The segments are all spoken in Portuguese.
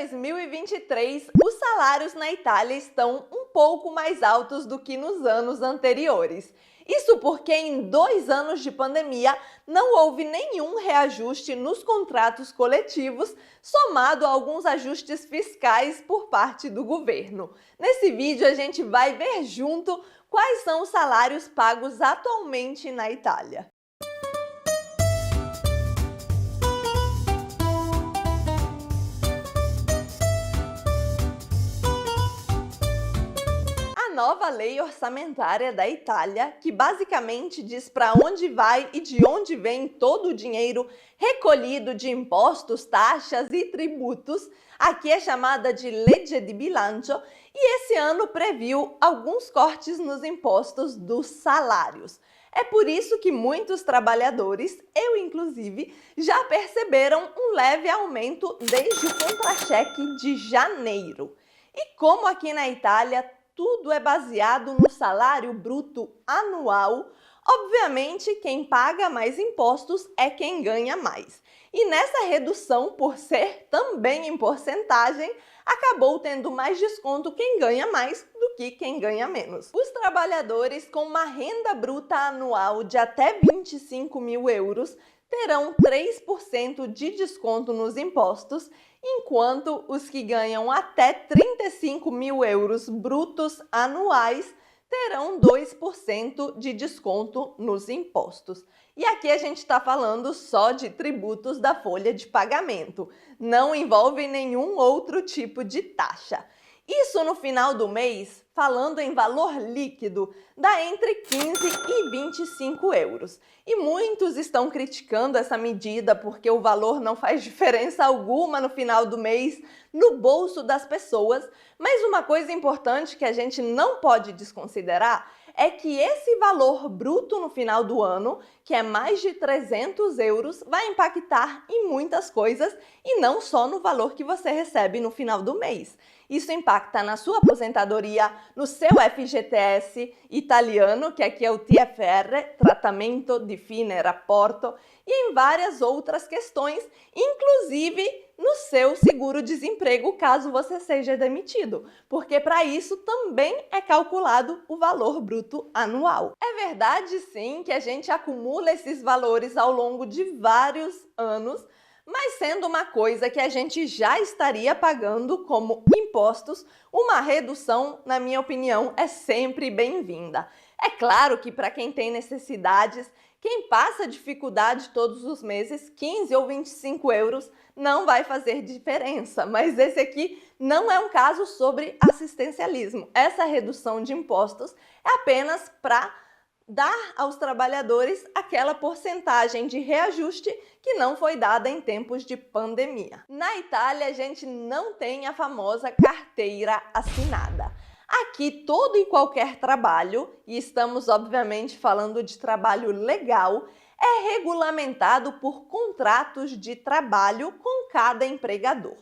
2023, os salários na Itália estão um pouco mais altos do que nos anos anteriores. Isso porque em 2 anos de pandemia não houve nenhum reajuste nos contratos coletivos, somado a alguns ajustes fiscais por parte do governo. Nesse vídeo a gente vai ver junto quais são os salários pagos atualmente na Itália. A nova lei orçamentária da Itália, que basicamente diz para onde vai e de onde vem todo o dinheiro recolhido de impostos, taxas e tributos, aqui é chamada de Legge di Bilancio, e esse ano previu alguns cortes nos impostos dos salários. É por isso que muitos trabalhadores, eu inclusive, já perceberam um leve aumento desde o contra-cheque de janeiro. E como aqui na Itália tudo é baseado no salário bruto anual, obviamente quem paga mais impostos é quem ganha mais. E nessa redução, por ser também em porcentagem, acabou tendo mais desconto quem ganha mais do que quem ganha menos. Os trabalhadores com uma renda bruta anual de até 25 mil euros terão 3% de desconto nos impostos, enquanto os que ganham até 35 mil euros brutos anuais terão 2% de desconto nos impostos. E aqui a gente está falando só de tributos da folha de pagamento, não envolve nenhum outro tipo de taxa. Isso no final do mês, falando em valor líquido, dá entre 15 e 25 euros. E muitos estão criticando essa medida porque o valor não faz diferença alguma no final do mês no bolso das pessoas, mas uma coisa importante que a gente não pode desconsiderar é que esse valor bruto no final do ano, que é mais de 300 euros, vai impactar em muitas coisas e não só no valor que você recebe no final do mês. Isso impacta na sua aposentadoria, no seu FGTS italiano, que aqui é o TFR, Tratamento di Fine Rapporto, e em várias outras questões, inclusive no seu seguro-desemprego, caso você seja demitido, porque para isso também é calculado o valor bruto anual. É verdade, sim, que a gente acumula esses valores ao longo de vários anos, mas sendo uma coisa que a gente já estaria pagando como impostos, uma redução, na minha opinião, é sempre bem-vinda. É claro que para quem tem necessidades, quem passa dificuldade todos os meses, 15 ou 25 euros não vai fazer diferença, mas esse aqui não é um caso sobre assistencialismo. Essa redução de impostos é apenas para dar aos trabalhadores aquela porcentagem de reajuste que não foi dada em tempos de pandemia. Na Itália, a gente não tem a famosa carteira assinada. Aqui, todo e qualquer trabalho, e estamos obviamente falando de trabalho legal, é regulamentado por contratos de trabalho com cada empregador.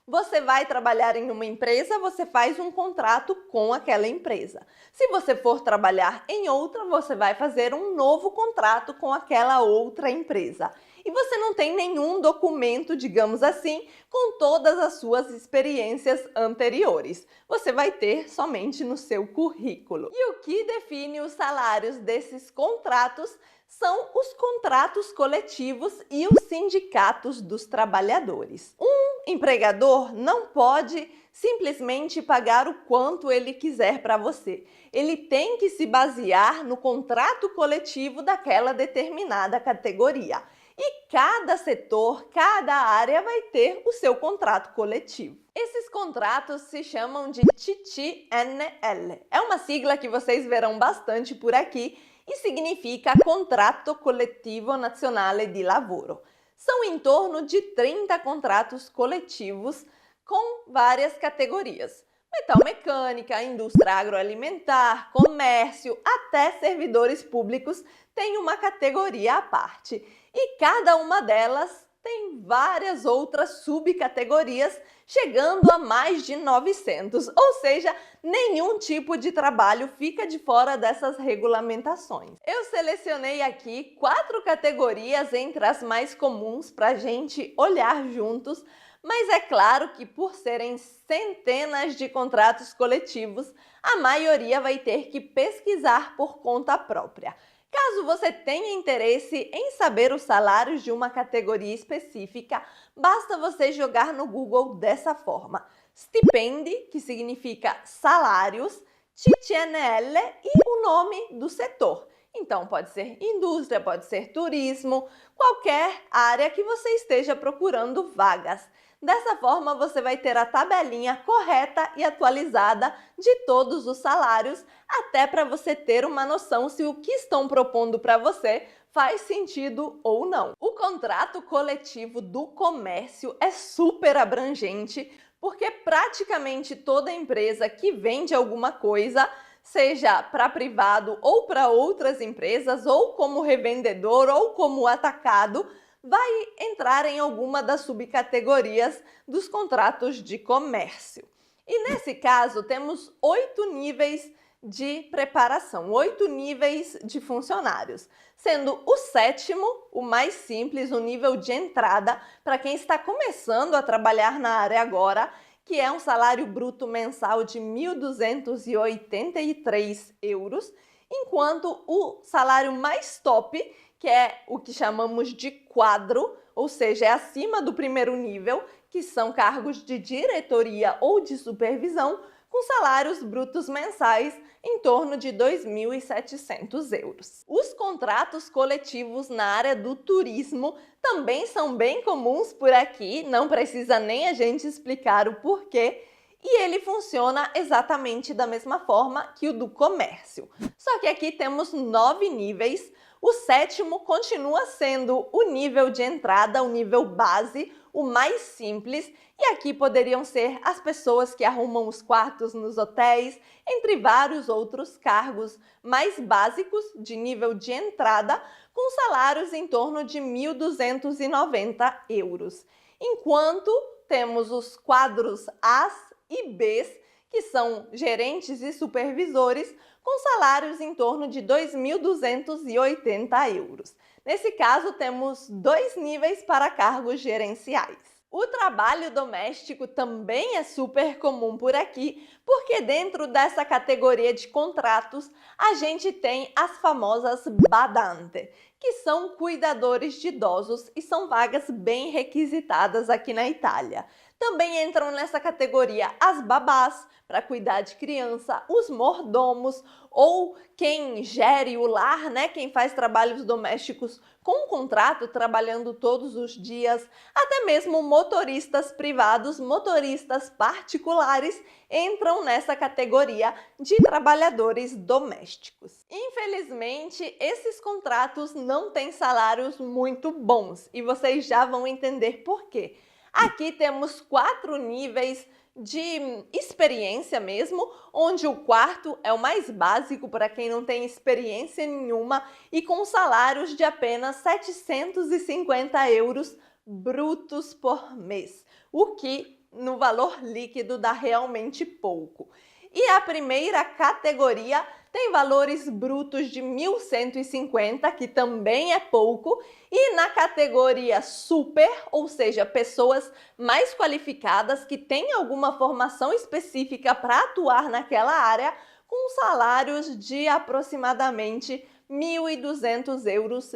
Você vai trabalhar em uma empresa, você faz um contrato com aquela empresa. Se você for trabalhar em outra, você vai fazer um novo contrato com aquela outra empresa. E você não tem nenhum documento, digamos assim, com todas as suas experiências anteriores. Você vai ter somente no seu currículo. E o que define os salários desses contratos são os contratos coletivos e os sindicatos dos trabalhadores. Um empregador não pode simplesmente pagar o quanto ele quiser para você. Ele tem que se basear no contrato coletivo daquela determinada categoria. E cada setor, cada área vai ter o seu contrato coletivo. Esses contratos se chamam de CCNL. É uma sigla que vocês verão bastante por aqui e significa Contratto Collettivo Nazionale di Lavoro. São em torno de 30 contratos coletivos com várias categorias. Metalmecânica, indústria agroalimentar, comércio, até servidores públicos têm uma categoria à parte. E cada uma delas tem várias outras subcategorias, chegando a mais de 900, ou seja, nenhum tipo de trabalho fica de fora dessas regulamentações. Eu selecionei aqui 4 categorias entre as mais comuns para a gente olhar juntos, Mas é claro que por serem centenas de contratos coletivos, a maioria vai ter que pesquisar por conta própria. Caso você tenha interesse em saber os salários de uma categoria específica, basta você jogar no Google dessa forma: stipendi, que significa salários, CCNL e o nome do setor. Então, pode ser indústria, pode ser turismo, qualquer área que você esteja procurando vagas. Dessa forma, você vai ter a tabelinha correta e atualizada de todos os salários, até para você ter uma noção se o que estão propondo para você faz sentido ou não. O contrato coletivo do comércio é super abrangente, porque praticamente toda empresa que vende alguma coisa, seja para privado ou para outras empresas, ou como revendedor ou como atacado, vai entrar em alguma das subcategorias dos contratos de comércio. E nesse caso, temos 8 níveis de preparação, 8 níveis de funcionários, sendo o sétimo, o mais simples, o nível de entrada, para quem está começando a trabalhar na área agora, que é um salário bruto mensal de 1.283 euros, enquanto o salário mais top, que é o que chamamos de quadro, ou seja, é acima do primeiro nível, que são cargos de diretoria ou de supervisão, com salários brutos mensais em torno de 2.700 euros. Os contratos coletivos na área do turismo também são bem comuns por aqui, não precisa nem a gente explicar o porquê, e ele funciona exatamente da mesma forma que o do comércio. Só que aqui temos 9 níveis. O sétimo continua sendo o nível de entrada, o nível base, o mais simples, e aqui poderiam ser as pessoas que arrumam os quartos nos hotéis, entre vários outros cargos mais básicos de nível de entrada, com salários em torno de 1.290 euros. Enquanto temos os quadros As e Bs, que são gerentes e supervisores, com salários em torno de 2.280 euros. Nesse caso, temos 2 níveis para cargos gerenciais. O trabalho doméstico também é super comum por aqui, porque dentro dessa categoria de contratos, a gente tem as famosas badante, que são cuidadores de idosos e são vagas bem requisitadas aqui na Itália. Também entram nessa categoria as babás, para cuidar de criança, os mordomos ou quem gere o lar, né? Quem faz trabalhos domésticos com contrato, trabalhando todos os dias, até mesmo motoristas privados, motoristas particulares entram nessa categoria de trabalhadores domésticos. Infelizmente, esses contratos não têm salários muito bons e vocês já vão entender por quê. Aqui temos 4 níveis de experiência mesmo, onde o quarto é o mais básico para quem não tem experiência nenhuma e com salários de apenas 750 euros brutos por mês, o que no valor líquido dá realmente pouco. E a primeira categoria tem valores brutos de 1.150, que também é pouco, e na categoria super, ou seja, pessoas mais qualificadas que têm alguma formação específica para atuar naquela área, com salários de aproximadamente 1.200 euros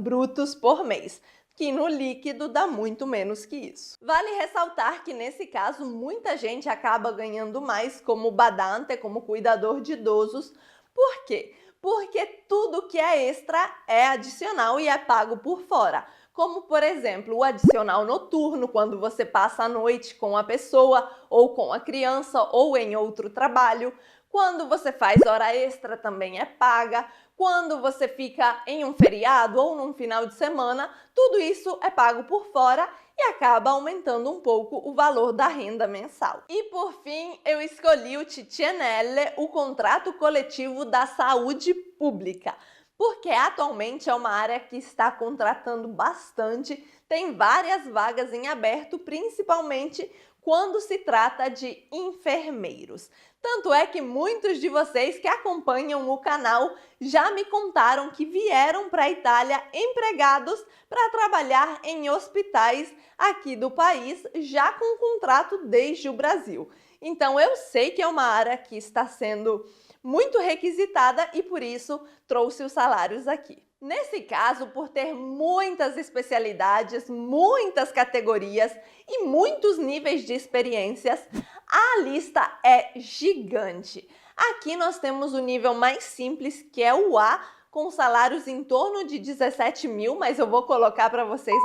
brutos por mês, que no líquido dá muito menos que isso. Vale ressaltar que nesse caso muita gente acaba ganhando mais como badante, como cuidador de idosos. Por quê? Porque tudo que é extra é adicional e é pago por fora. Como, por exemplo, o adicional noturno, quando você passa a noite com a pessoa ou com a criança ou em outro trabalho. Quando você faz hora extra também é paga. Quando você fica em um feriado ou num final de semana, tudo isso é pago por fora e acaba aumentando um pouco o valor da renda mensal. E por fim, eu escolhi o CCNL, o contrato coletivo da saúde pública, porque atualmente é uma área que está contratando bastante, Tem várias vagas em aberto, principalmente quando se trata de enfermeiros. Tanto é que muitos de vocês que acompanham o canal já me contaram que vieram para a Itália empregados para trabalhar em hospitais aqui do país, já com contrato desde o Brasil. Então eu sei que é uma área que está sendo muito requisitada e por isso trouxe os salários aqui. Nesse caso, por ter muitas especialidades, muitas categorias e muitos níveis de experiências, a lista é gigante. Aqui nós temos o nível mais simples, que é o A, com salários em torno de 17 mil, mas eu vou colocar para vocês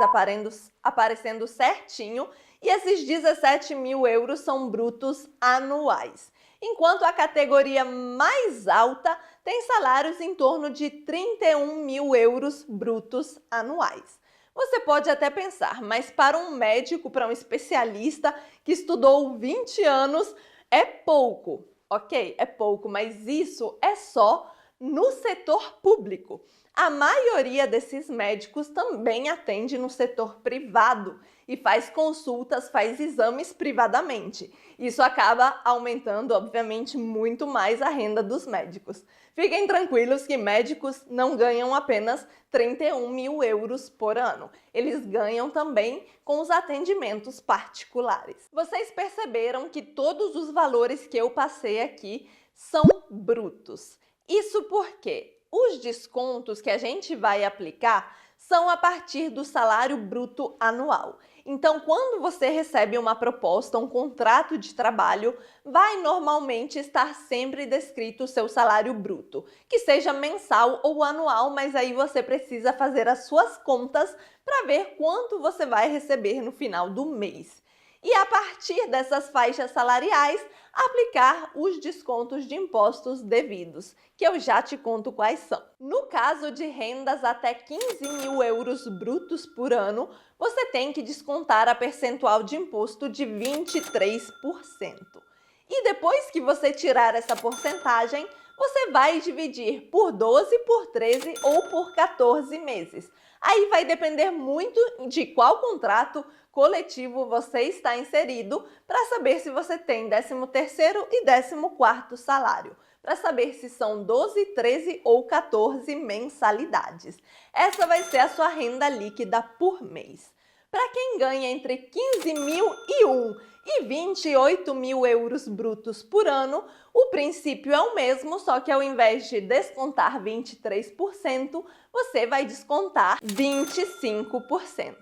aparecendo certinho. E esses 17 mil euros são brutos anuais. Enquanto a categoria mais alta tem salários em torno de 31 mil euros brutos anuais. Você pode até pensar, mas para um médico, para um especialista que estudou 20 anos, é pouco. Ok, é pouco, mas isso é só no setor público. A maioria desses médicos também atende no setor privado e faz consultas, faz exames privadamente. Isso acaba aumentando, obviamente, muito mais a renda dos médicos. Fiquem tranquilos que médicos não ganham apenas 31 mil euros por ano. Eles ganham também com os atendimentos particulares. Vocês perceberam que todos os valores que eu passei aqui são brutos. Isso porque os descontos que a gente vai aplicar são a partir do salário bruto anual. Então, quando você recebe uma proposta, um contrato de trabalho, vai normalmente estar sempre descrito o seu salário bruto, que seja mensal ou anual, mas aí você precisa fazer as suas contas para ver quanto você vai receber no final do mês. E a partir dessas faixas salariais, aplicar os descontos de impostos devidos, que eu já te conto quais são. No caso de rendas até 15 mil euros brutos por ano, você tem que descontar a percentual de imposto de 23%. E depois que você tirar essa porcentagem, você vai dividir por 12, por 13 ou por 14 meses. Aí vai depender muito de qual contrato coletivo você está inserido para saber se você tem 13º e 14º salário, para saber se são 12, 13 ou 14 mensalidades. Essa vai ser a sua renda líquida por mês. Para quem ganha entre 15.001 e 28 mil euros brutos por ano, o princípio é o mesmo, só que ao invés de descontar 23%, você vai descontar 25%.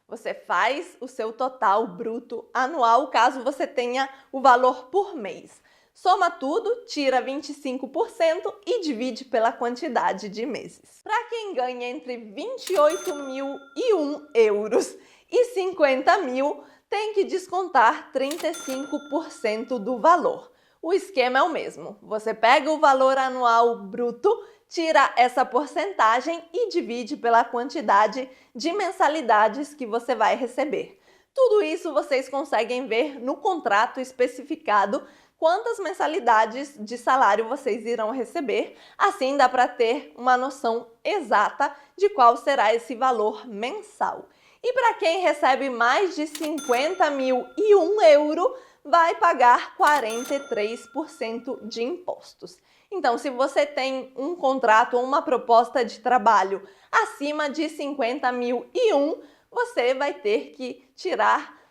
Você faz o seu total bruto anual, caso você tenha o valor por mês. Soma tudo, tira 25% e divide pela quantidade de meses. Para quem ganha entre 28.001 euros e 50 mil, tem que descontar 35% do valor. O esquema é o mesmo. Você pega o valor anual bruto, tira essa porcentagem e divide pela quantidade de mensalidades que você vai receber. Tudo isso vocês conseguem ver no contrato especificado quantas mensalidades de salário vocês irão receber. Assim dá para ter uma noção exata de qual será esse valor mensal. E para quem recebe mais de 50.001 euro, vai pagar 43% de impostos. Então, se você tem um contrato ou uma proposta de trabalho acima de 50.001, você vai ter que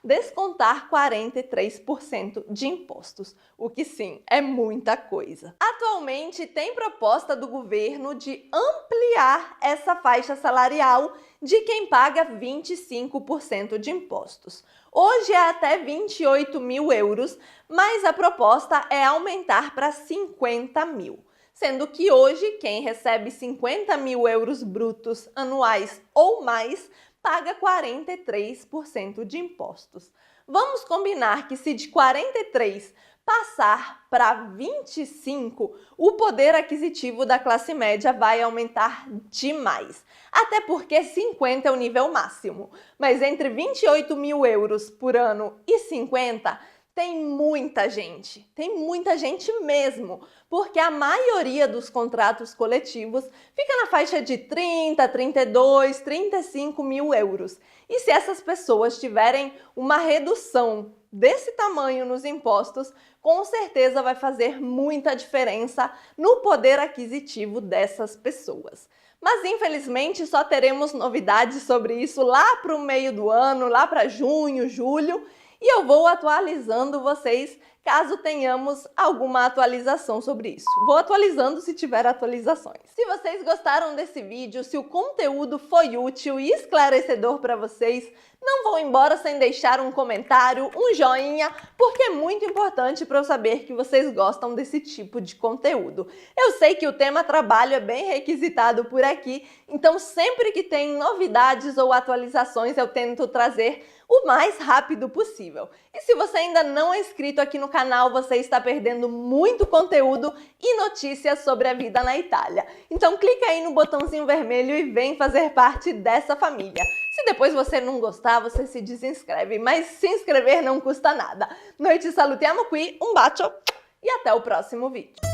descontar 43% de impostos, o que sim, é muita coisa. Atualmente tem proposta do governo de ampliar essa faixa salarial de quem paga 25% de impostos. Hoje é até 28 mil euros, mas a proposta é aumentar para 50 mil. Sendo que hoje quem recebe 50 mil euros brutos anuais ou mais paga 43% de impostos. Vamos combinar que se de 43 passar para 25, o poder aquisitivo da classe média vai aumentar demais. Até porque 50 é o nível máximo. Mas entre 28 mil euros por ano e 50, Tem muita gente mesmo, porque a maioria dos contratos coletivos fica na faixa de 30, 32, 35 mil euros. E se essas pessoas tiverem uma redução desse tamanho nos impostos, com certeza vai fazer muita diferença no poder aquisitivo dessas pessoas. Mas infelizmente só teremos novidades sobre isso lá para o meio do ano, lá para junho, julho, e eu vou atualizando vocês caso tenhamos alguma atualização sobre isso. Vou atualizando se tiver atualizações. Se vocês gostaram desse vídeo, se o conteúdo foi útil e esclarecedor para vocês, não vão embora sem deixar um comentário, um joinha, porque é muito importante para eu saber que vocês gostam desse tipo de conteúdo. Eu sei que o tema trabalho é bem requisitado por aqui, então sempre que tem novidades ou atualizações eu tento trazer o mais rápido possível. E se você ainda não é inscrito aqui no canal, você está perdendo muito conteúdo e notícias sobre a vida na Itália. Então clica aí no botãozinho vermelho e vem fazer parte dessa família. Se depois você não gostar, você se desinscreve, mas se inscrever não custa nada. Noi ci salutiamo qui, um bacio e até o próximo vídeo.